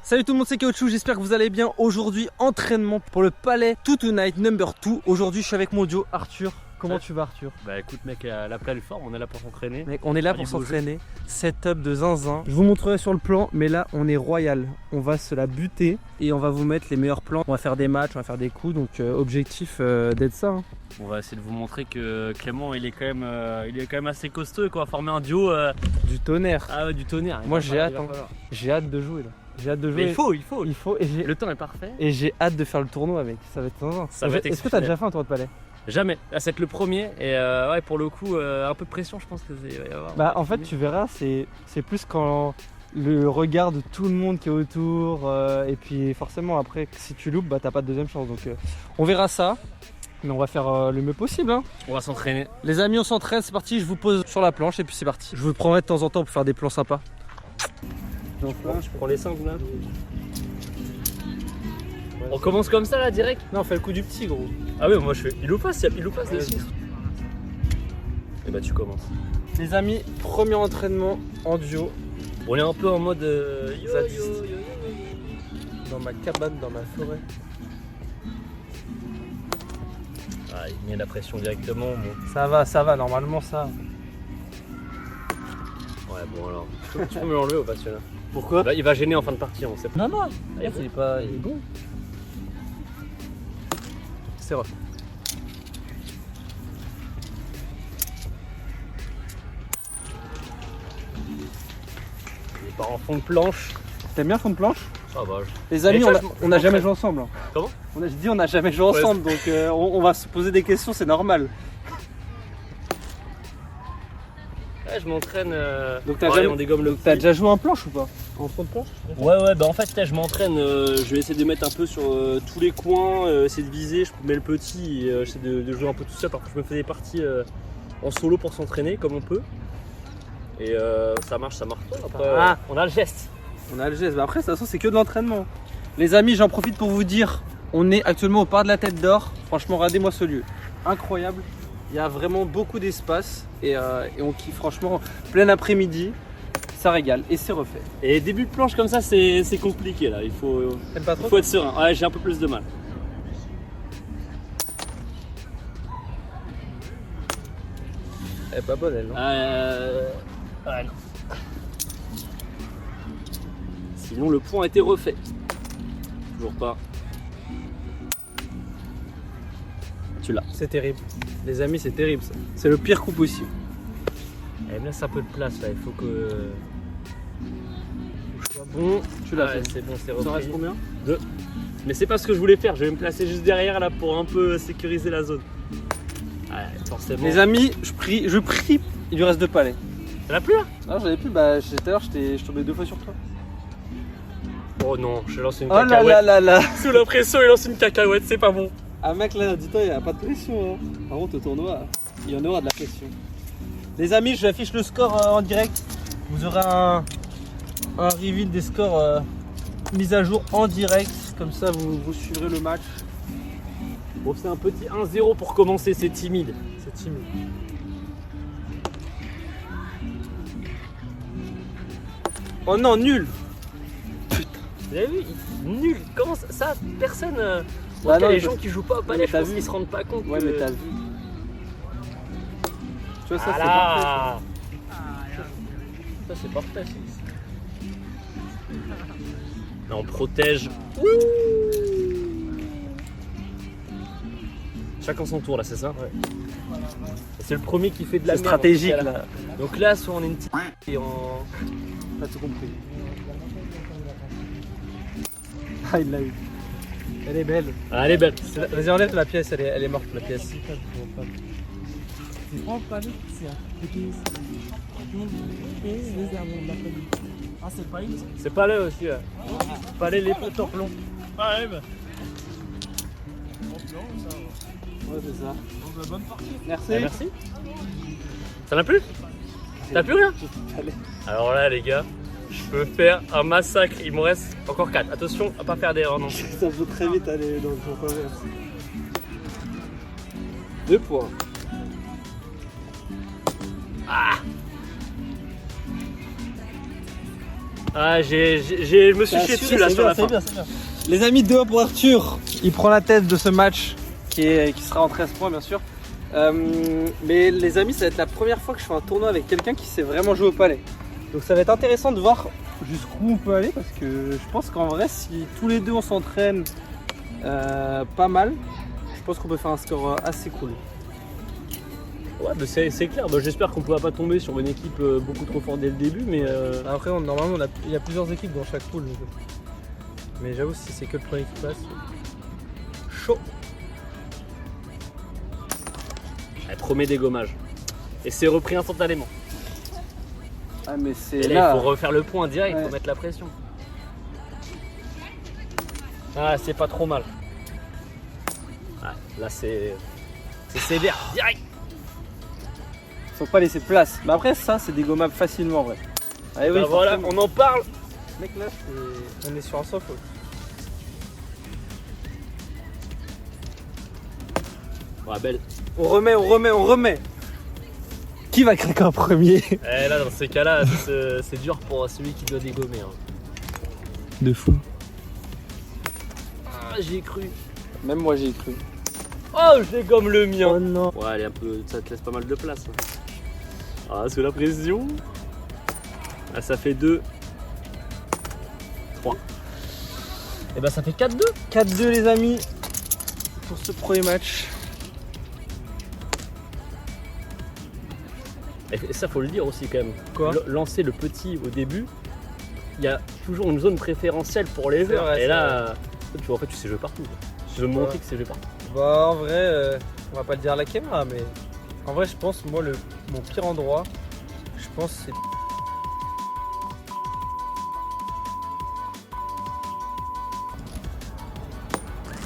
Salut tout le monde, c'est Kaoutchouc, j'espère que vous allez bien. Aujourd'hui, entraînement pour le Palais to Tonight number 2. Aujourd'hui, je suis avec mon duo Arthur. Comment tu vas Arthur? Bah écoute mec, la pleine forme, on est là pour s'entraîner. Mec, on est là pour s'entraîner. Setup de zinzin. Je vous montrerai sur le plan, mais là, on est royal. On va se la buter et on va vous mettre les meilleurs plans. On va faire des matchs, on va faire des coups, donc objectif d'être ça. Hein. On va essayer de vous montrer que Clément, il est quand même assez costaud et qu'on va former un duo. Du tonnerre. Ah ouais, du tonnerre. Moi, j'ai hâte. Hein. J'ai hâte de jouer là. J'ai hâte de jouer. Mais il faut. Et le temps est parfait. Et j'ai hâte de faire le tournoi, mec. Ça va être zinzin. Est-ce que t'as déjà fait un tournoi de Palais? Jamais. Là, c'est le premier. Et ouais, pour le coup, un peu de pression, je pense que va y avoir. Bah, en fait, tu verras, c'est plus quand le regard de tout le monde qui est autour. Et puis, forcément, après, si tu loupes, bah, t'as pas de deuxième chance. Donc, on verra ça. Mais on va faire le mieux possible. Hein. On va s'entraîner. Les amis, on s'entraîne. C'est parti. Je vous pose sur la planche et puis c'est parti. Je vous prendrai de temps en temps pour faire des plans sympas. Donc là, je prends les 5 là. On commence comme ça là, direct? Non, on fait le coup du petit, gros. Ah oui, moi je fais il ou passe dessus. Et bah tu commences. Les amis, premier entraînement en duo. On est un peu en mode zadiste. Dans ma cabane, dans ma forêt. Ah, il met la pression directement. Bon. Ça va, normalement ça. Ouais, bon alors. Tu peux me l'enlever au passionné? Pourquoi? Il va gêner en fin de partie, on sait pas. Non, il est bon. C'est vrai. Il est pas en fond de planche. T'aimes bien fond de planche? Ah bah. Les amis, on n'a jamais joué ensemble. Hein. Comment? J'ai dit on n'a jamais joué ensemble, donc on va se poser des questions, c'est normal. Ouais, je m'entraîne. Donc on dégomme le. T'as déjà joué en planche ou pas? En fond de planche? Ouais, bah en fait, là, je m'entraîne. Je vais essayer de mettre un peu sur tous les coins, essayer de viser. Je mets le petit et j'essaie de jouer un peu tout seul. Parfois, je me fais des parties en solo pour s'entraîner comme on peut. Et ça marche pas. Après, on a le geste. On a le geste. Bah après, de toute façon, c'est que de l'entraînement. Les amis, j'en profite pour vous dire, on est actuellement au Parc de la Tête d'Or. Franchement, regardez-moi ce lieu. Incroyable. Il y a vraiment beaucoup d'espace et on kiffe. Franchement, plein après-midi, ça régale et c'est refait. Et début de planche comme ça, c'est compliqué là. Il faut être serein. Ouais, j'ai un peu plus de mal. Elle est pas bonne, elle, non? Ouais, non. Sinon, le point a été refait. Toujours pas. Tu l'as. C'est terrible. Les amis, c'est terrible ça. C'est le pire coup possible. Elle me laisse un peu de place là. Il faut que je sois bon. Tu l'as fait. C'est bon, c'est repris. Ça reste combien? 2. Mais c'est pas ce que je voulais faire. Je vais me placer juste derrière là pour un peu sécuriser la zone. Ouais, forcément. Les amis, je prie, il lui reste 2 palais. T'en as plus là? Non, j'en ai plus. Bah, tout à l'heure, je tombais 2 fois sur toi. Oh non, je lance une Oh cacahuète. là. Sous la pression, il lance une cacahuète, c'est pas bon. Ah mec, là, dis-toi, il n'y a pas de pression. Hein. Par contre, au tournoi, il y en aura de la pression. Les amis, j'affiche le score en direct. Vous aurez un reveal des scores mis à jour en direct. Comme ça, vous suivrez le match. Bon, c'est un petit 1-0 pour commencer, c'est timide. C'est timide. Oh non, nul. Vous avez vu? Nul. Comment ça? Personne. Bah non, les gens qui jouent pas au palais, je pense qu'ils se rendent pas compte. Ouais, mais t'as vu. Tu vois, ça, c'est parfait. Ça, c'est parfait. Là, on protège. Chacun son tour, là, c'est ça? Ouais. C'est le premier qui fait de la merde. C'est stratégique, là. Donc là, soit on est une petite. Et en. T'as tout compris. Ah, il l'a eu. Elle est belle. Ah, elle est belle. Vas-y, enlève la pièce, elle est morte la pièce. Ah, c'est pas une? C'est pas là aussi. Ouais. Palais les potes en plomb. Ah, ouais, bah. Ouais, c'est ça. Donc, bonne partie. Merci. Ah, merci. T'en as plus? T'as plus rien? Allez. Alors là, les gars, je peux faire un massacre. Il me reste encore 4. Attention à pas faire d'erreur non plus. Ça peut très vite aller dans le sens inverse. 2 points. Ah Ah, je me suis chié dessus là sur la fin. c'est bien. Les amis, 2-1 pour Arthur. Il prend la tête de ce match qui sera en 13 points bien sûr. Mais les amis, ça va être la première fois que je fais un tournoi avec quelqu'un qui sait vraiment jouer au palais. Donc ça va être intéressant de voir jusqu'où on peut aller parce que je pense qu'en vrai, si tous les deux on s'entraîne pas mal, je pense qu'on peut faire un score assez cool. Ouais, bah c'est clair. Bah, j'espère qu'on ne pourra pas tomber sur une équipe beaucoup trop forte dès le début, mais Après, normalement, il y a plusieurs équipes dans chaque pool. Mais j'avoue, si c'est que le premier qui passe, chaud. elle promet des gommages. Et c'est repris instantanément. Ah, mais c'est Et là, il faut refaire le point direct, il Ouais. faut mettre la pression. Ah, c'est pas trop mal. Ouais, là, c'est sévère, direct. Faut pas laisser de place. Mais après, ça, c'est dégommables facilement, en vrai. Allez, Bah voilà, on en parle. Mec, là, on est sur un soft. Ouais, belle. On remet. Qui va craquer en premier? Eh, là, dans ces cas-là, c'est dur pour celui qui doit dégommer. Hein. De fou. Ah, j'y ai cru. Même moi, j'y ai cru. Oh, je dégomme le mien. Oh non. Ouais, elle est un peu, ça te laisse pas mal de place. Hein. Ah, sous la pression. Ah, ça fait 2. 3. Et bah, ça fait 4-2. 4-2, les amis, pour ce premier match. Et ça, faut le dire aussi quand même. Quoi? Lancer le petit au début, il y a toujours une zone préférentielle pour les joueurs. vrai, Et c'est là, en fait, tu sais jouer partout. Je veux me montrer que tu sais jouer partout. Bah, en vrai, on va pas le dire à la caméra, mais en vrai, je pense, moi, mon pire endroit, je pense, c'est.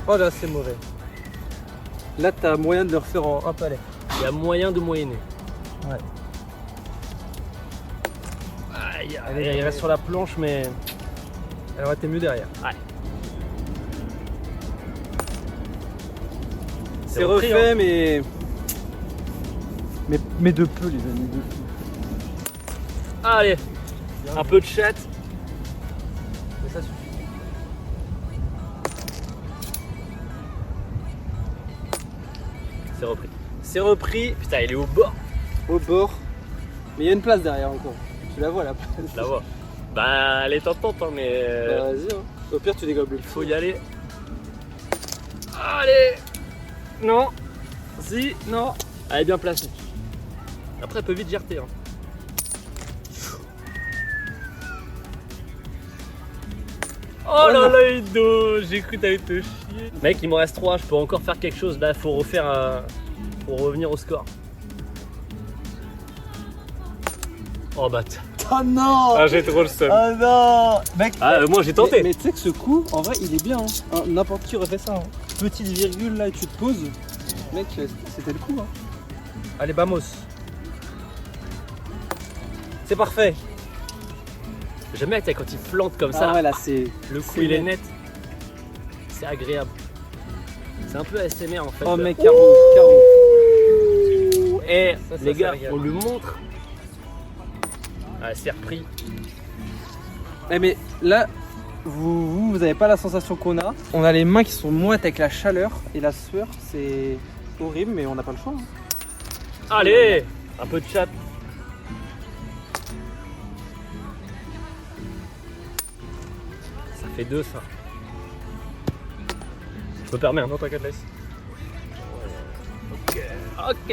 Oh là, c'est mauvais. Là, t'as moyen de le refaire en un palais. Il y a moyen de moyenner. Ouais. Aïe, Allez, il reste sur la planche, mais. Elle aurait été mieux derrière. Ouais. C'est repris, refait, hein. mais de peu, les amis, de peu. Allez, un peu de chat. Mais ça suffit. C'est repris. C'est repris Putain, il est au bord. au bord, mais il y a une place derrière encore. Tu la vois la place. Je la vois. Bah, elle est tentante, hein, mais. Bah, vas-y, hein. Au pire, tu dégobes le Il faut y aller. Allez. Non. Si, non. Elle est bien placée. Après, elle peut vite gerter. Hein. Oh là là, Ido, j'ai cru que t'allais te chier. Mec, il me reste 3, je peux encore faire quelque chose. Là, faut refaire un. Faut revenir au score. Oh bah. Oh non! Ah, j'ai trop le seum. Oh non! Mec, Ah, moi j'ai tenté. mais tu sais que ce coup, en vrai, il est bien. Hein. N'importe qui refait ça. Hein. Petite virgule là et tu te poses. Mec, c'était le coup. Hein. Allez, vamos. C'est parfait. J'aime bien quand il plante comme ça. Ah ouais, là, c'est. Le coup c'est il est net. net. C'est agréable. C'est un peu ASMR en fait. Oh, mec, carreau. Et Ça, les ça gars, régale. on lui montre. Ah, c'est repris. Eh, mais là, vous avez pas la sensation qu'on a. On a les mains qui sont moites avec la chaleur et la sueur. C'est horrible, mais on n'a pas le choix. Hein. Allez, un peu de chat. Ça fait 2 ça. Je me permets, hein. Non, t'inquiète, laisse. Ok.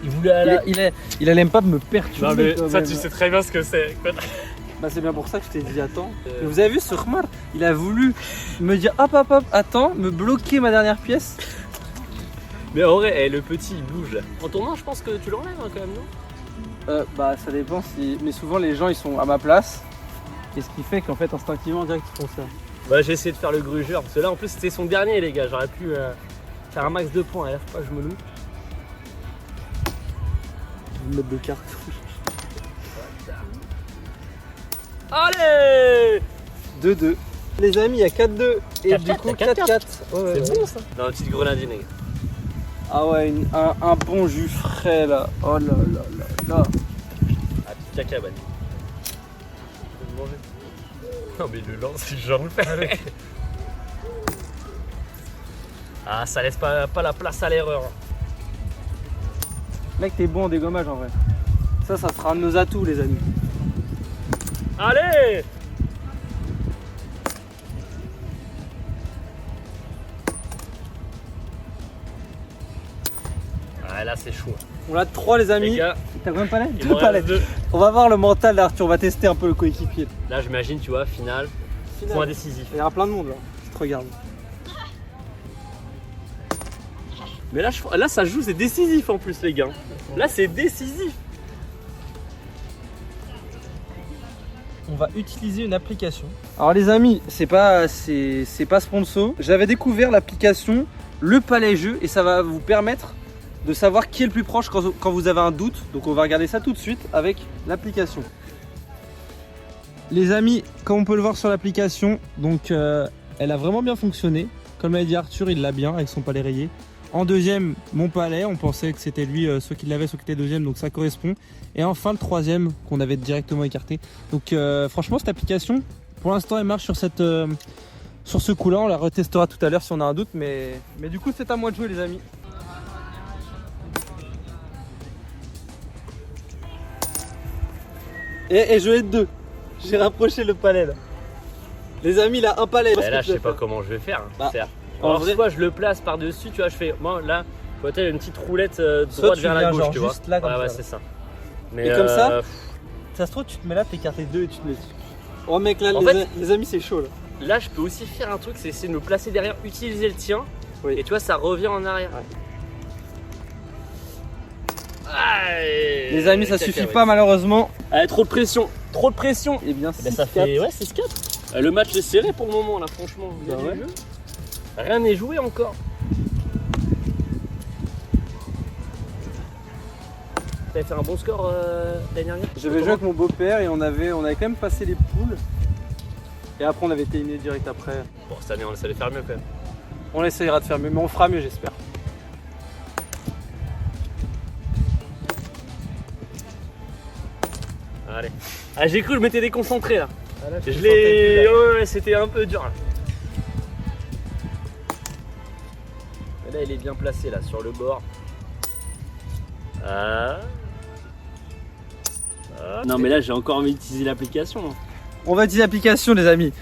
Il voulait aller. Il allait pas me perturber. Non mais quand ça même. tu sais très bien ce que c'est. Bah c'est bien pour ça que je t'ai dit attends. Mais vous avez vu ce Khmar, il a voulu me dire hop hop hop, attends, me bloquer ma dernière pièce. Mais en vrai, le petit il bouge là. En tournant, je pense que tu l'enlèves hein, quand même, non? Bah ça dépend si. Mais souvent les gens ils sont à ma place. Et ce qui fait qu'en fait instinctivement on dirait qu'ils font ça. Bah j'ai essayé de faire le grugeur parce que là en plus c'était son dernier les gars, j'aurais pu faire un max de points et là faut pas que je me loupe. Je vais me mettre de cartes. Allez 2-2. Les amis, il y a 4-2. Et 4-4, du coup, il y a 4-4. 4-4. Ouais, C'est ouais. bon ça. Non, une petite grenadine les gars. Ah ouais, un bon jus frais là. Oh là là là là. Ah, petite caca, bah. Je peux le manger. Non mais le lance, j'en le fais. Ah, ça laisse pas la place à l'erreur. Mec, t'es bon en dégommage en vrai. Ça sera un de nos atouts, les amis. Allez! Ah, là c'est chaud. On l'a de 3 les amis. Les gars, T'as combien de palais? il 2 me palais. reste 2. On va voir le mental d'Arthur, on va tester un peu le coéquipier. Là j'imagine, tu vois, finale, point décisif. Il y a plein de monde là, qui te regarde. Mais là ça joue, c'est décisif en plus les gars. Là c'est décisif. On va utiliser une application. Alors les amis, c'est pas sponsor. J'avais découvert l'application Le Palais Jeu et ça va vous permettre de savoir qui est le plus proche quand vous avez un doute. Donc on va regarder ça tout de suite avec l'application. Les amis, comme on peut le voir sur l'application, donc elle a vraiment bien fonctionné. Comme l'a dit Arthur, il l'a bien avec son palais rayé. En deuxième, mon palais, on pensait que c'était lui, ceux qui l'avaient, ceux qui étaient deuxième, donc ça correspond. Et enfin le troisième qu'on avait directement écarté. Donc franchement cette application, pour l'instant elle marche sur ce coup-là. On la retestera tout à l'heure si on a un doute, mais du coup c'est à moi de jouer les amis. Et je vais être 2. J'ai rapproché le palais là. Les amis, il a un palais. Et là je sais pas comment je vais faire. Bah, alors soit je le place par dessus, tu vois, je fais. Moi là, faut être une petite roulette soit droite tu vers la viens gauche, genre tu vois. juste là, comme ouais, ça. c'est ça. Mais Et comme ça, ça se trouve, tu te mets là, t'écartes les 2 et tu te mets dessus. Oh mec, là, les amis, c'est chaud là. Là, je peux aussi faire un truc, c'est essayer de me placer derrière, utiliser le tien. Oui. Et tu vois, ça revient en arrière. Ouais. Allez, Les amis, ça suffit pas malheureusement. Allez, trop de pression, trop de pression. Et bien, Ben, ça fait, ouais, c'est 4. Le match est serré pour le moment là, franchement. Il y a Bah du ouais. jeu. Rien n'est joué encore. T'avais fait un bon score l'année dernière? J'avais joué avec mon beau-père et on avait quand même passé les poules. Et après, on avait été éliminé direct après. Bon, cette année, on essaie de faire mieux quand même. On essayera de faire mieux, mais on fera mieux, j'espère. Allez. Ah, j'ai cru que je m'étais déconcentré là. Ah, là, Je l'ai. Ouais, c'était un peu dur là. Mais là, il est bien placé là, sur le bord. Ah. Ah. Non, mais là, j'ai encore envie d'utiliser l'application. On va utiliser l'application, les amis.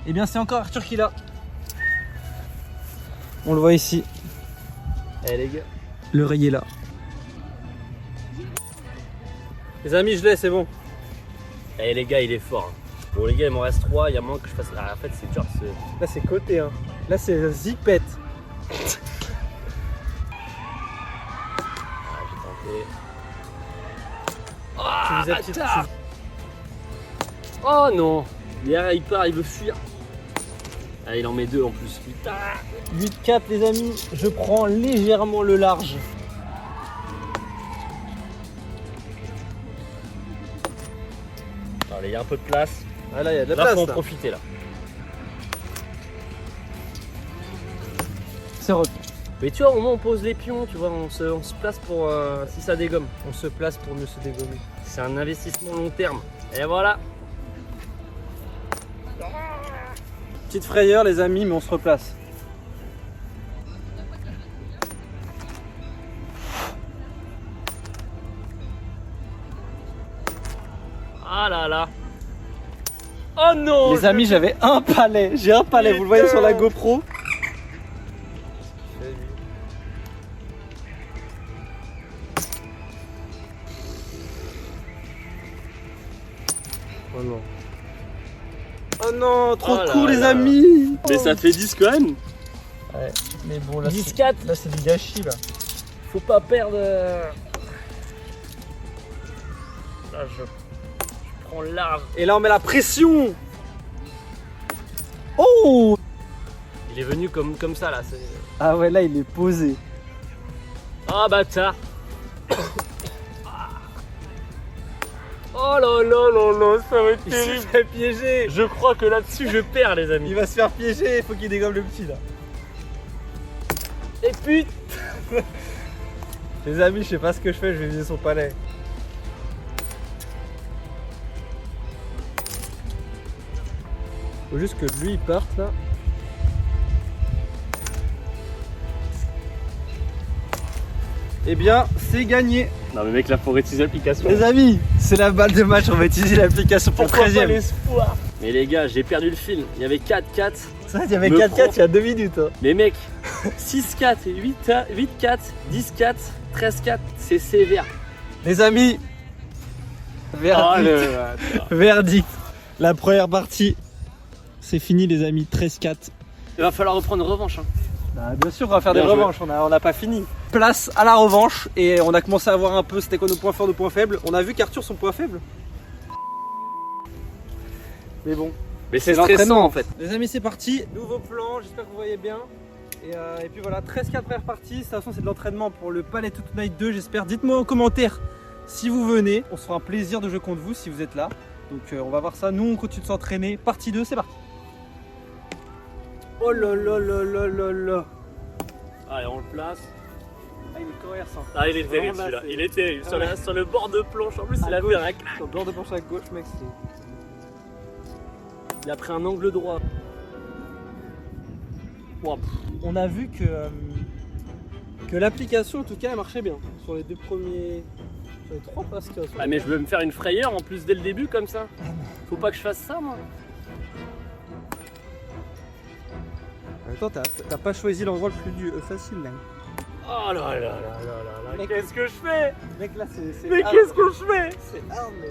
Et bien, c'est encore Arthur qui l'a. On le voit ici. Eh les gars. Le rayé là. Les amis, je l'ai, c'est bon. Eh les gars, il est fort. Bon, les gars, il m'en reste 3. Il y a moins que je fasse. Ah, en fait, c'est dur. Là, c'est côté, hein. Là, c'est zipette. Ah, j'ai tenté. Tu Ah, faisais bâtard. Oh non. Il part, il veut fuir. Ah, il en met 2 en plus. Putain. 8-4, les amis. Je prends légèrement le large. Allez, il y a un peu de place. Ah, là, il y a de la Là, place. faut en Là. profiter là. C'est re... Mais tu vois, au moins on pose les pions, tu vois, on se place pour si ça dégomme. On se place pour mieux se dégommer. C'est un investissement long terme. Et voilà. Petite frayeur, les amis, mais on se replace. Ah là là. Oh non. Les amis, j'avais un palais. J'ai un palais, vous le voyez sur la GoPro. Oh non. Oh non, trop Oh là court les là. amis. Mais ça fait 10 quand même. Ouais, mais bon là 10-4. là c'est du gâchis là. Faut pas perdre. Là je prends large. Et là on met la pression. Oh. Il est venu comme ça là. Ah ouais là il est posé. Ah bâtard. Oh là là là là, ça va être Il se terrible. fait piéger. Je crois que là-dessus je perds les amis. Il va se faire piéger, il faut qu'il dégomme le petit là. Et putain. Les amis, je sais pas ce que je fais, je vais viser son palais. Faut juste que lui il parte là. Eh bien, c'est gagné. Non mais mec, là faut réutiliser l'application. Les amis, c'est la balle de match, on va utiliser l'application pour le Pourquoi pas 13e. l'espoir? Mais les gars, j'ai perdu le fil. Il y avait 4-4. Ça, il y avait Me 4-4 prends. il y a 2 minutes. Hein. Mais mec, 6-4, 8-4, 10-4, 13-4, c'est sévère. Les amis, verdict. Verdict. La première partie, c'est fini les amis, 13-4. Il va falloir reprendre revanche. Hein. Bah, bien sûr, on va faire Bien des joué. revanches, on n'a pas fini. Place à la revanche et on a commencé à voir un peu c'était quoi nos points forts, nos points faibles. On a vu qu'Arthur son point faible. Mais bon. Mais c'est l'entraînement. stressant en fait. Les amis, c'est parti. Nouveau plan, j'espère que vous voyez bien. Et puis voilà, 13-4 première partie. De toute façon, c'est de l'entraînement pour le Palais to Night 2, j'espère. Dites-moi en commentaire si vous venez. On se fera un plaisir de jouer contre vous si vous êtes là. Donc on va voir ça. Nous, on continue de s'entraîner. Partie 2, c'est parti. Oh là là là là là là. Allez, on le place. Ah, il est commerçant. Ah, il est terrible Vraiment là, celui-là. c'est- Il est terrible. Ah Sur, ouais. sur le bord de planche, en plus, À il a gauche. fait un clac. Sur le bord de planche à gauche, mec, c'est. Il a pris un angle droit. Ouah, pff. On a vu que l'application, en tout cas, elle marchait bien. Sur les deux premiers. Sur les 3 passes qu'il y a sur Ah, les mais deux. je veux me faire une frayeur en plus dès le début comme ça. Faut pas que je fasse ça, moi. En même temps, t'as pas choisi l'endroit le plus facile là. Oh là là là là là là. Mec, Qu'est-ce que je fais? Mec, là, c'est. Mais hard. qu'est-ce que je fais? C'est hard, mec.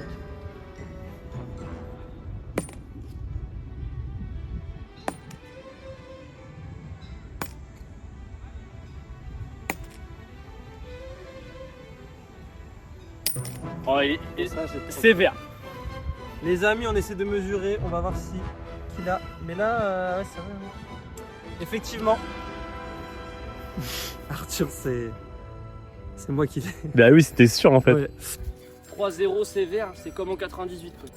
Oh, Ça, j'ai trop- sévère. Les amis, on essaie de mesurer, on va voir si qu'il a. Mais là, ouais, c'est vrai. Effectivement. Arthur, c'est moi qui l'ai. Bah oui, c'était sûr en Ouais. 3-0 sévère, c'est comme en 98. Quoi.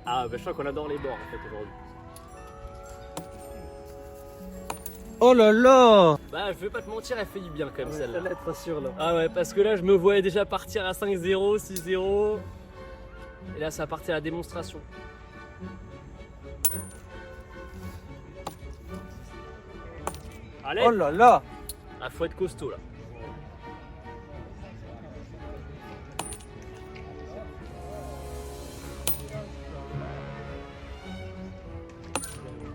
Ah, bah je crois qu'on adore les bords en fait aujourd'hui. Oh là là. Bah, je vais pas te mentir, elle fait du bien quand même celle-là. Être sûr là. Ah ouais, parce que là, je me voyais déjà partir à 5-0, 6-0. Et là, ça va partir à la démonstration. Allez, Oh là là. ah, faut être costaud là.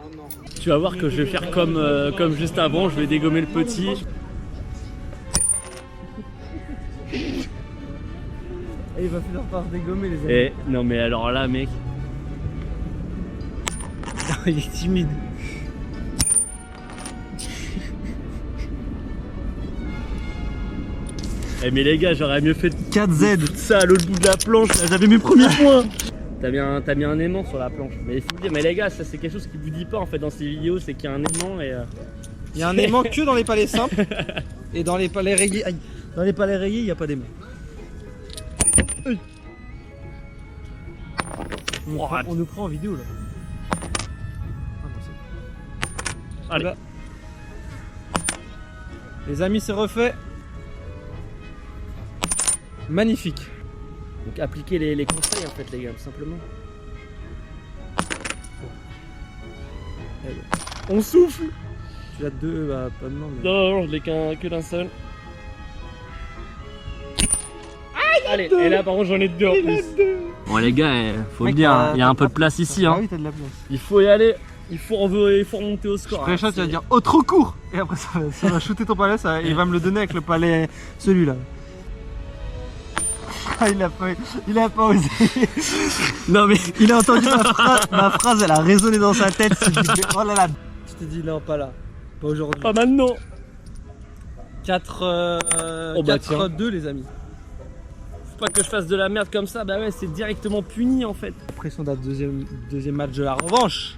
Oh non. Tu vas voir que je vais faire comme juste avant, je vais dégommer le petit. Et il va finir par dégommer les amis. Et non mais alors là mec. Il est timide. Eh mais les gars, j'aurais mieux fait 4Z. ça à l'autre bout de la planche, là, j'avais mes premiers points. T'as mis un aimant sur la planche. Mais il faut le dire, mais les gars, ça c'est quelque chose qui vous dit pas en fait dans ces vidéos, c'est qu'il y a un aimant et. Il y a un aimant que dans les palais simples. Et dans les palais rayés. Aïe. Dans les palais rayés, il n'y a pas d'aimant. On nous prend en vidéo là. Ah non, c'est- Allez. Là. Les amis, c'est refait. Magnifique. Donc appliquez les conseils en fait les gars, tout simplement. On souffle. Tu as deux, bah pas de nom. Mais... Non, je l'ai que d'un seul. Allez, et là par contre j'en ai deux en plus. Bon les gars, faut Mec, le dire, hein, il y a un peu de place ici. Ah Hein. oui, t'as de la place. Il faut y aller, il faut remonter au score. Préchat, hein. tu vas dire oh trop court. Et après ça va shooter ton palais, il va me le donner avec le palais celui-là. Ah, il a pas osé. Non mais Il a entendu ma phrase, elle a résonné dans sa tête. Il s'est dit, oh là là. Je t'ai dit non, pas là. Pas aujourd'hui. pas maintenant. 4 Oh bah tiens. 4-2 les amis. Faut pas que je fasse de la merde comme ça, bah ouais, c'est directement puni en fait. Pression d'un deuxième match de la revanche.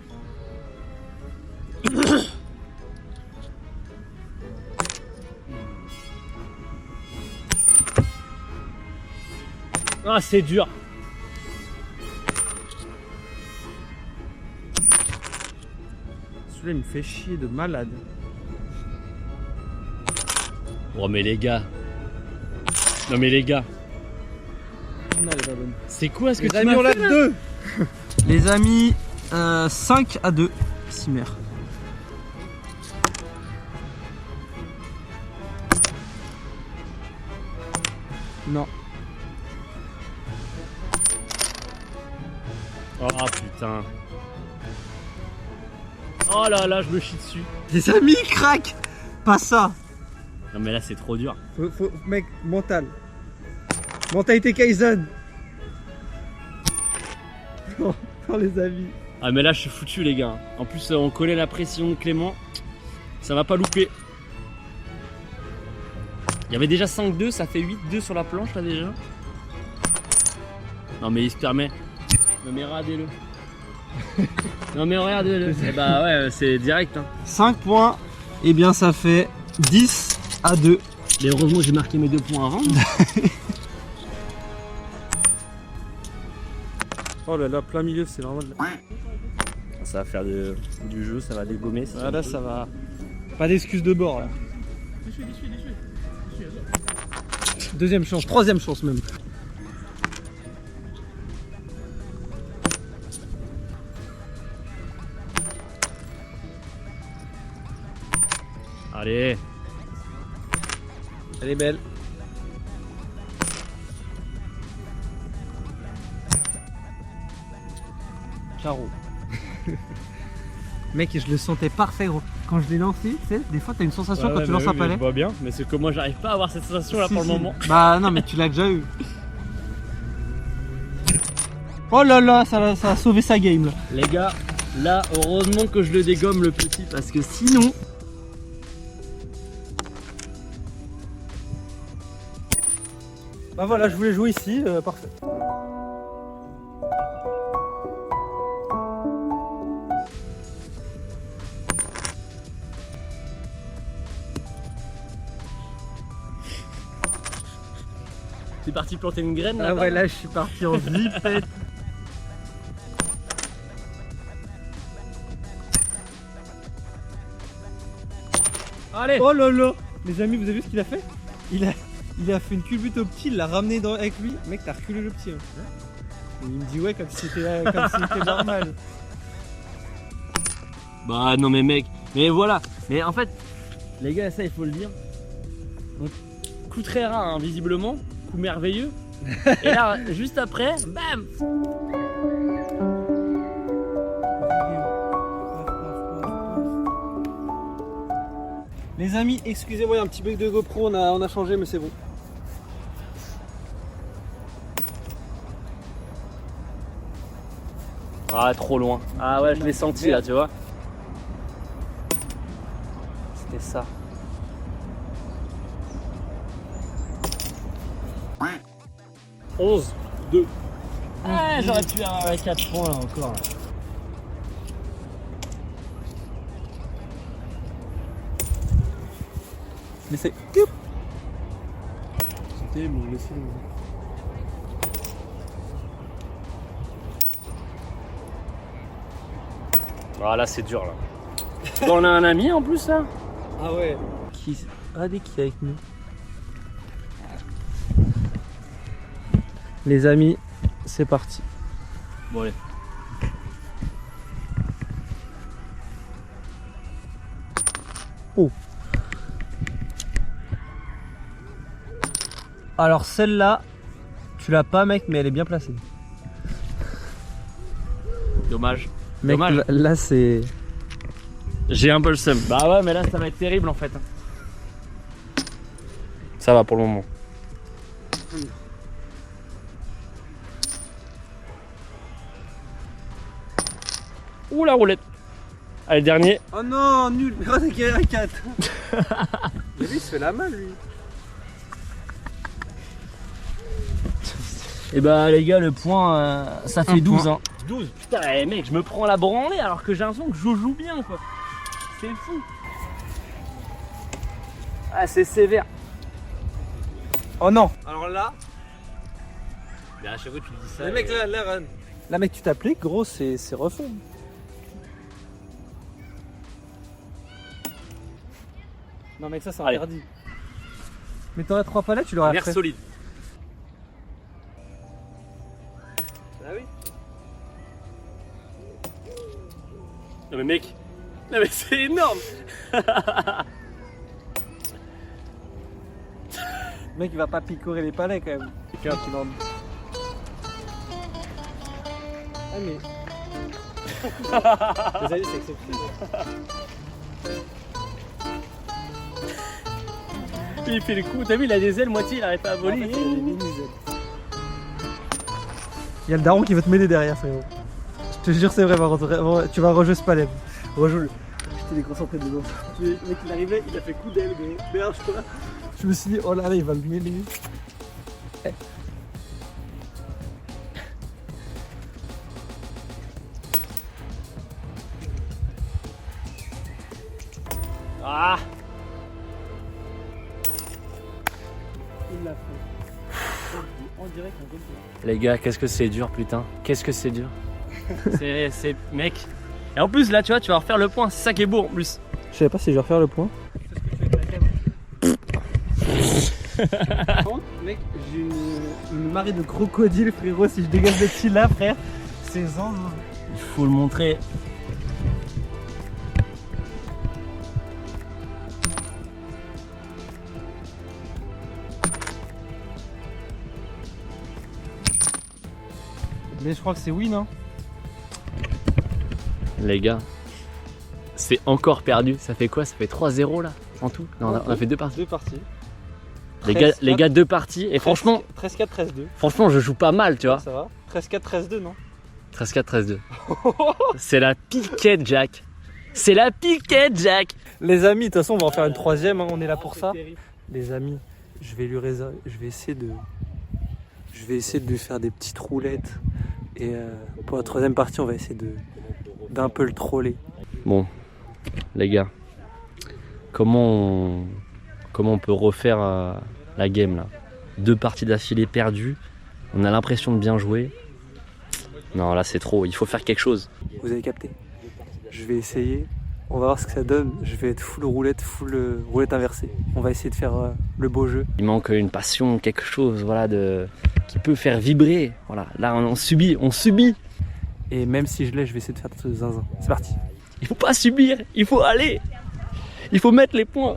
Ah c'est dur. Celui-là il me fait chier de malade. Oh mais les gars. Non mais les gars, Non, elle est pas bonne. c'est quoi ce que Les tu amis, m'as on l'a fait là 2. Les amis, 5-2, Simer. Non. Oh putain. Oh là là, je me chie dessus. Les amis, crack. Pas ça. Non mais là c'est trop dur. Mec, mental. Mentalité Kaizen. Oh, les amis. Ah mais là je suis foutu les gars. En plus on connaît la pression de Clément. Ça va pas louper. Il y avait déjà 5-2, ça fait 8-2 sur la planche là déjà. Non mais il se permet. Non mais regardez-le. Non mais regardez-le. Eh bah ouais, c'est direct hein. 5 points. Et bien ça fait 10-2. Mais heureusement j'ai marqué mes 2 points avant. Oh là là, plein milieu, c'est normal. Ça va faire du jeu, ça va dégommer. Ah là, ça va. Pas d'excuse de bord là. Deuxième chance, troisième chance même. Allez. Elle est belle. Carreau. Mec, je le sentais parfait gros. Quand je l'ai lancé, tu sais, des fois t'as une sensation quand tu lances un palais. Je vois bien, mais c'est que moi j'arrive pas à avoir cette sensation là pour le moment. Bah non, mais tu l'as déjà eu. Oh là là, ça a sauvé sa game là. Les gars, là heureusement que je le dégomme le petit parce que sinon... Bah voilà, je voulais jouer ici, parfait. T'es parti planter une graine là? Ah ouais, là je suis parti en vipette. Allez. Oh là là. Les amis, vous avez vu ce qu'il a fait? Il a fait une culbute au petit, il l'a ramené avec lui. Mec, t'as reculé le petit. Hein. Et il me dit ouais, comme si c'était normal. Bah non mais mec, mais voilà. Mais en fait, les gars, ça il faut le dire. Donc, coup très rare hein, visiblement, coup merveilleux. Et là, juste après, bam. Les amis, excusez-moi, il y a un petit bug de GoPro, on a changé, mais c'est bon. Ah trop loin. Ah ouais, je l'ai senti là, tu vois. C'était ça. « 11-2. » Ah, j'aurais pu avoir 4 points là encore. Là. Mais c'est... C'était bon, laissez le... Ah là c'est dur là. On a un ami en plus là. Ah ouais. Qui est avec nous? Les amis, c'est parti. Bon allez. Oh. Alors celle-là, tu l'as pas mec, mais elle est bien placée. Dommage. Mec, Dommage. là c'est... J'ai un peu le seum. Bah ouais mais là ça va être terrible en fait. Ça va pour le moment. Ouh la roulette. Allez dernier. Oh non, nul. Regarde qu'il y a 4. Mais lui il se fait la malle lui. Et bah les gars le point ça fait 12 point. hein. 12. Putain mec je me prends la branlée alors que j'ai l'impression que je joue bien quoi. C'est fou. Ah c'est sévère. Oh non. Alors là... Mais à chaque fois tu dis ça. Les mecs là run. Là mec tu t'appliques gros, c'est refait. Non mec ça c'est Allez. interdit. Mais t'aurais 3 palettes, tu l'aurais L'air fait. solide. Ah oui. Non mais mec, non mais c'est énorme. Le mec il va pas picorer les palais quand même. Quelqu'un qui demande. Ah mais. Les amis c'est exceptionnel. Il fait le coup, t'as vu, il a des ailes moitié, il arrête pas à voler. Il y a le daron qui veut te m'aider derrière, frérot. Je te jure, c'est vrai, par contre, vraiment, tu vas rejouer ce palais. Rejoue-le. J'étais déconcentré dedans. Le mec, il arrivait, il a fait coup d'aile, mais merde, je me suis dit, oh là là, il va le mêler. Ah, Il l'a fait. On dirait qu'un goal. les gars, qu'est-ce que c'est dur, putain. Qu'est-ce que c'est dur. c'est mec. Et en plus, là, tu vois, tu vas refaire le point. C'est ça qui est beau en plus. Je savais pas si je vais refaire le point. Par contre, mec, j'ai une marée de crocodiles, frérot. Si je dégage des petits là, frère, c'est zinzin. Il faut le montrer. Mais je crois que c'est win, hein. Les gars, c'est encore perdu. Ça fait quoi? Ça fait 3-0 là en tout? Non, on a fait 2 parties. 2 parties. Les gars, 2 parties. Et franchement, 13-4, 13-2. franchement, je joue pas mal, tu vois. Ça va. 13-4, 13-2, non? 13-4, 13-2. C'est la piquette, Jack. C'est la piquette, Jack. Les amis, de toute façon, on va en faire une troisième, hein, on est là pour ça. Les amis, je vais lui réserver, je vais essayer de lui faire des petites roulettes. Et pour la troisième partie, on va essayer d'un peu le troller. Bon, les gars, comment on peut refaire la game là? 2 parties d'affilée perdues. On a l'impression de bien jouer. Non, là c'est trop. Il faut faire quelque chose. Vous avez capté? Je vais essayer. On va voir ce que ça donne. Je vais être full roulette inversée. On va essayer de faire le beau jeu. Il manque une passion, quelque chose, voilà, qui peut faire vibrer. Voilà, là on subit. Et même si je l'ai, je vais essayer de faire des trucs zinzin. C'est parti. Il faut pas subir, il faut aller. Il faut mettre les points.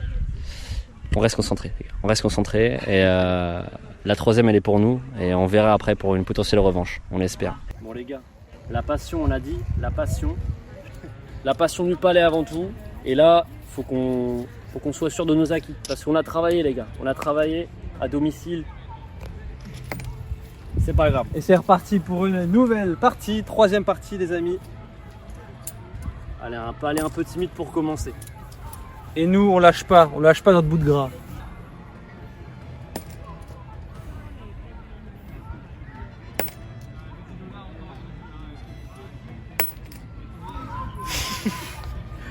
On reste concentré, les gars. On reste concentré et la troisième elle est pour nous et on verra après pour une potentielle revanche. On l'espère. Bon les gars, la passion, on l'a dit, la passion du palais avant tout. Et là, faut qu'on soit sûr de nos acquis parce qu'on a travaillé les gars. On a travaillé à domicile. C'est pas grave. Et c'est reparti pour une nouvelle partie, troisième partie, les amis. Allez, un palais un peu timide pour commencer. Et nous, on lâche pas notre bout de gras.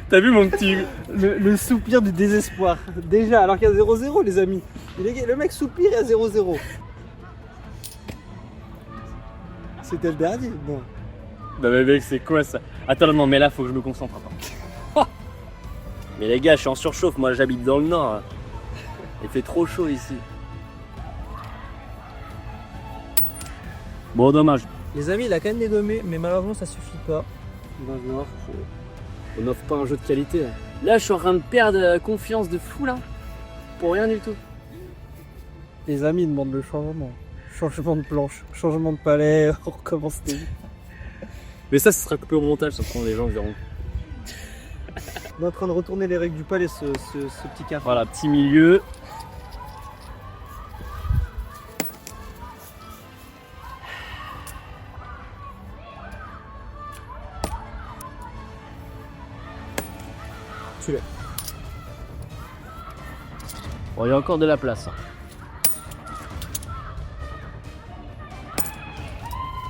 T'as vu mon petit... Le soupir du désespoir. Déjà, alors qu'il y a 0-0, les amis. Et le mec soupire et à 0-0. C'était le dernier? Non. Non mais mec, c'est quoi ça? Attends, non, mais là, faut que je me concentre. Attends. Mais les gars, je suis en surchauffe. Moi, j'habite dans le nord. Il fait trop chaud ici. Bon, dommage. Les amis, il a quand même dégommé, mais malheureusement, ça suffit pas. On n'offre pas un jeu de qualité. Là, je suis en train de perdre confiance de fou, là. Pour rien du tout. Les amis, ils demandent le changement. Changement de planche, changement de palais, on recommence des... Mais ça, ce sera coupé au montage, ça prend les gens verront. On est en train de retourner les règles du palais, ce petit café. Voilà, petit milieu. Tu l'as. Bon, il y a encore de la place.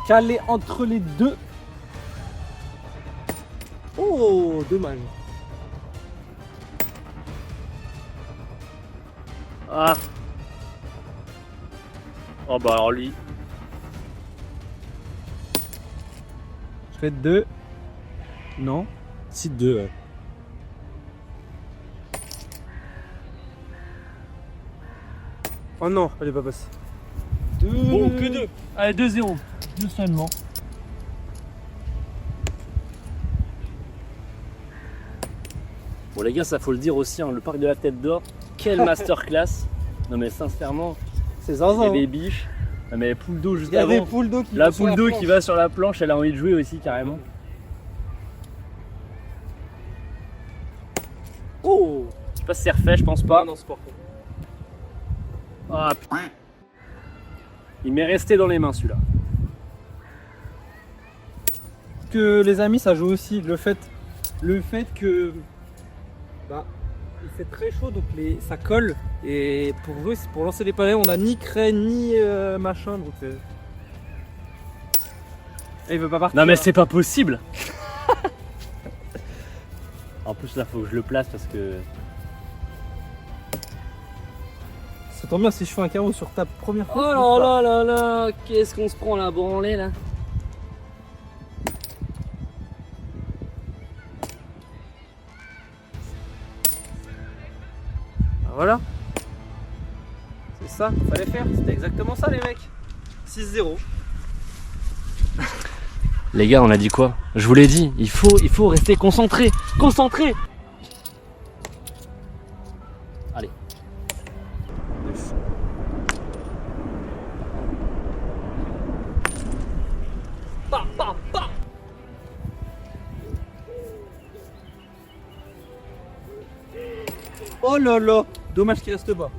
Calé entre les deux. Oh, dommage. Ah. Oh bah alors lui. Je fais 2. Non. Si 2, ouais. Oh non, elle est pas passée. Bon, que 2. Allez, 2-0. 2 seulement. Bon les gars, ça faut le dire aussi, hein, le parc de la Tête d'Or, quelle masterclass. Non mais sincèrement, C'est il y zinzin. a des biches. Non mais poule d'eau juste Il y a des avant. poules d'eau qui La vont sur poule d'eau planche. qui va sur la planche, elle a envie de jouer aussi carrément. Oh, je sais pas si c'est refait, je pense pas. Non, c'est pas faux. Ah putain. Il m'est resté dans les mains celui-là. Que les amis, ça joue aussi le fait que bah, il fait très chaud donc ça colle et pour eux, pour lancer les palais, on a ni craie ni machin donc et il veut pas partir. Non mais c'est pas possible. En plus là faut que je le place parce que... Ça tombe bien si je fais un carreau sur ta première Oh fois. là là là là, qu'est-ce qu'on se prend la branlée là. Voilà. C'est ça qu'il fallait faire, c'était exactement ça les mecs. 6-0. Les gars, on a dit quoi? Je vous l'ai dit, il faut rester concentré. Concentré. Allez. Pa, pa, pa. Oh là là, dommage qu'il reste bas.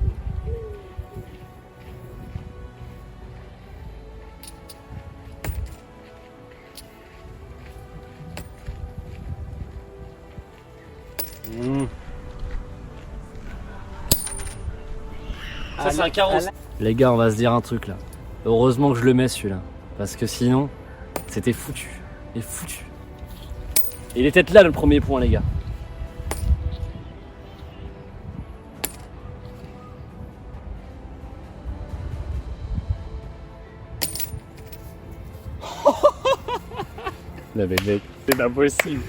Ça c'est un carreau. Les gars, on va se dire un truc là. Heureusement que je le mets celui-là. Parce que sinon, c'était foutu. Et foutu. Et il était là le premier point les gars. Non mais mec, c'est pas possible.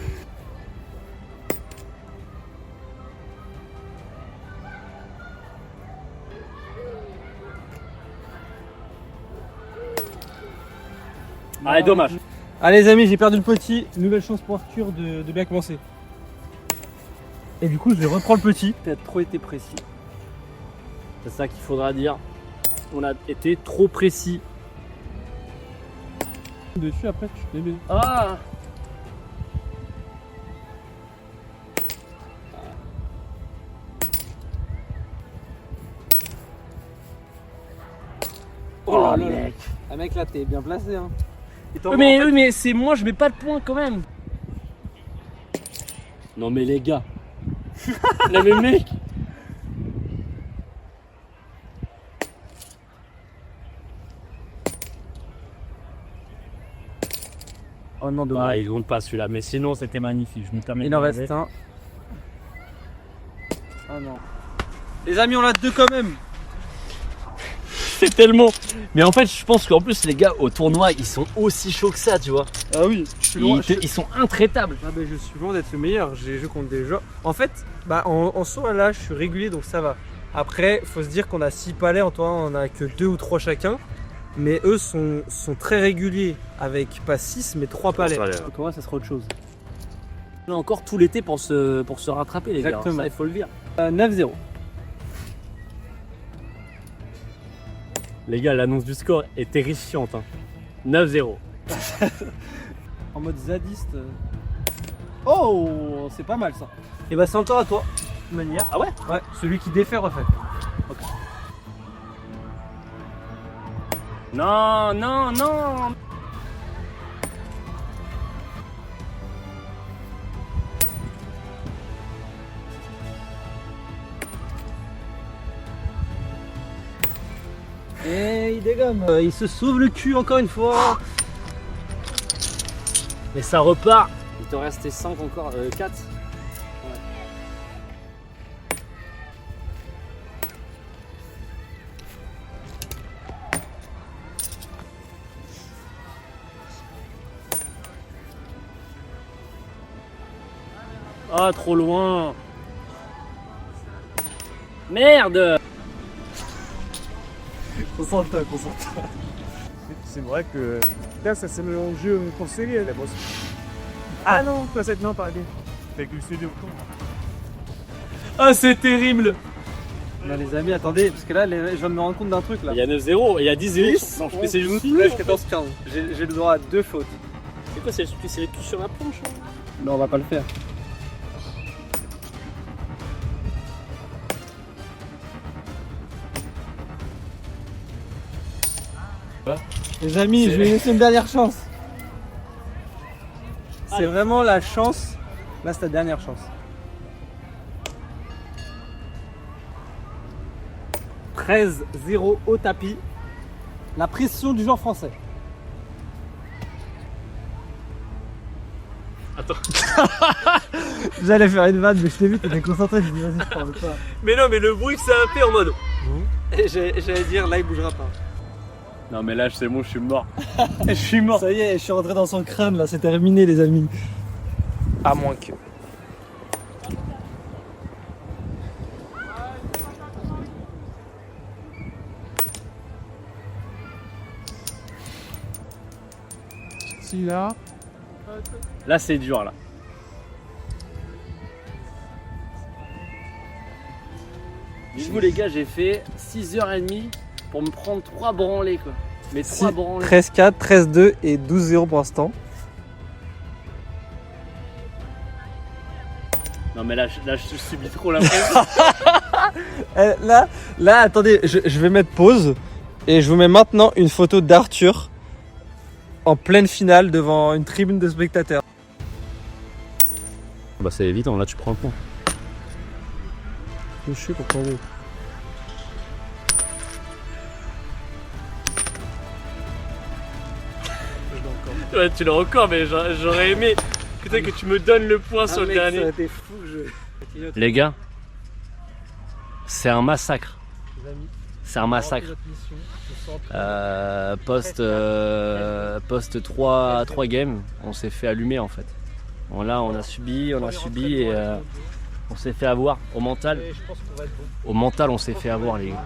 Allez, dommage. Allez les amis, j'ai perdu le petit. Nouvelle chance pour Arthur de bien commencer. Et du coup, je vais reprendre le petit. Peut-être trop été précis. C'est ça qu'il faudra dire. On a été trop précis. Dessus, après, tu te mets. Ah! Oh là là. mec. Ah mec, là, t'es bien placé. Hein. Oui mais c'est moi, je mets pas de point quand même. Non mais les gars. Non mais mec. Oh non, dommage. Ah, il compte pas celui-là, mais sinon c'était magnifique. Je me permets Il de en regarder. reste un. Ah non. Les amis, on l'a deux quand même. C'est tellement. Mais en fait, je pense qu'en plus, les gars au tournoi, ils sont aussi chauds que ça, tu vois. Ah oui, je suis loin. Ils sont intraitables. Ah bah, je suis loin d'être le meilleur. J'ai joué contre des joueurs. En fait, bah, en soi, là, je suis régulier donc ça va. Après, faut se dire qu'on a 6 palets. En toi, on a que 2 ou 3 chacun. Mais eux sont très réguliers avec pas 6 mais 3 palets. Comment ça sera autre chose. On a encore tout l'été pour se rattraper, les Exactement. gars. Ça, il faut le dire. 9-0. Les gars, l'annonce du score est terrifiante. Hein. 9-0. En mode zadiste. Oh, c'est pas mal ça. Et bah c'est encore à toi. De toute manière. Ah ouais? Ouais, celui qui défait refait. Non, non, non. Et il dégomme. Il se sauve le cul encore une fois. Mais ça repart. Il te restait 5 encore, 4. Ah, trop loin. Merde. Concentre-toi. C'est vrai que là, ça c'est le jeu conseillé. Là, bon, ah non, toi, cette non, pardon. Avec le studio. Ah, c'est terrible. Non les amis, attendez, parce que là, je viens de me rendre compte d'un truc là. Il y a 9-0, il y a 10-0. Non, je fais c'est juste. 14-15. J'ai le droit à 2 fautes. C'est quoi, c'est les touches sur la planche hein? Non, on va pas le faire. Les amis, je vais laisser une dernière chance. C'est vraiment la chance. Là, c'est ta dernière chance. 13-0 au tapis. La pression du joueur français. Attends. J'allais faire une vanne, mais je t'ai vu, t'étais concentré. Je me dis, vas-y, je parle pas. Mais non, mais le bruit que ça a fait en mode. Et j'allais dire, là, il bougera pas. Non, mais là, c'est bon, je suis mort. Je suis mort. Ça y est, je suis rentré dans son crâne, là, c'est terminé, les amis. À moins que. Si là. Là, c'est dur, là. Du coup, les gars, j'ai fait 6h30 pour me prendre 3 branlées, quoi. Mais 3 branlées. 13-4, 13-2 et 12-0 pour l'instant. Non, mais là, je subis trop la pression. Là, attendez, je vais mettre pause et je vous mets maintenant une photo d'Arthur en pleine finale devant une tribune de spectateurs. Bah, c'est évident, là, tu prends le point. Je sais pourquoi vous. Ouais, tu l'as encore, mais j'aurais aimé que tu me donnes le point sur le dernier. Ça aurait été fou que je... Les gars, c'est un massacre. C'est un massacre. Post 3 games, on s'est fait allumer en fait. Bon, là, on a subi et on s'est fait avoir au mental. Au mental, on s'est fait avoir, les gars.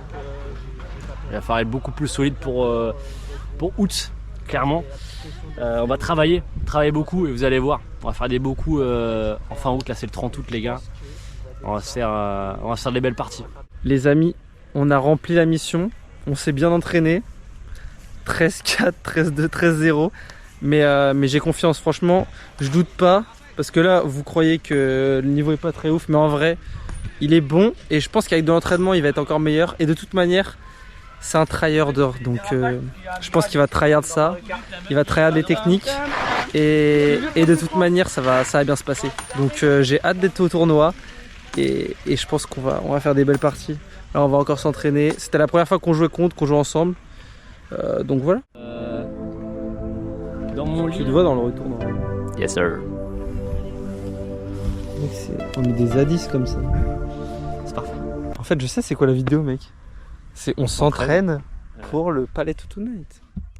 Il va falloir être beaucoup plus solide pour août, clairement. On va travailler beaucoup et vous allez voir, on va faire des beaux coups en fin août. Là, c'est le 30 août, les gars. On va se faire des belles parties. Les amis, on a rempli la mission, on s'est bien entraîné. 13-4, 13-2, 13-0. Mais j'ai confiance, franchement, je doute pas. Parce que là, vous croyez que le niveau est pas très ouf, mais en vrai, il est bon. Et je pense qu'avec de l'entraînement, il va être encore meilleur. Et de toute manière, c'est un tryhard d'or. Donc je pense qu'il va tryhard ça. Il va tryhard les techniques. Et de toute manière, ça va bien se passer. Donc j'ai hâte d'être au tournoi. Et je pense qu'on va faire des belles parties. Là, on va encore s'entraîner. C'était la première fois qu'on jouait contre, qu'on jouait ensemble. Donc voilà. Dans mon lit. Tu le vois dans le retour. Yes sir. Mec, on met des indices comme ça. C'est parfait. En fait, je sais c'est quoi la vidéo, mec. C'est on s'entraîne pour le Palais to Tonight.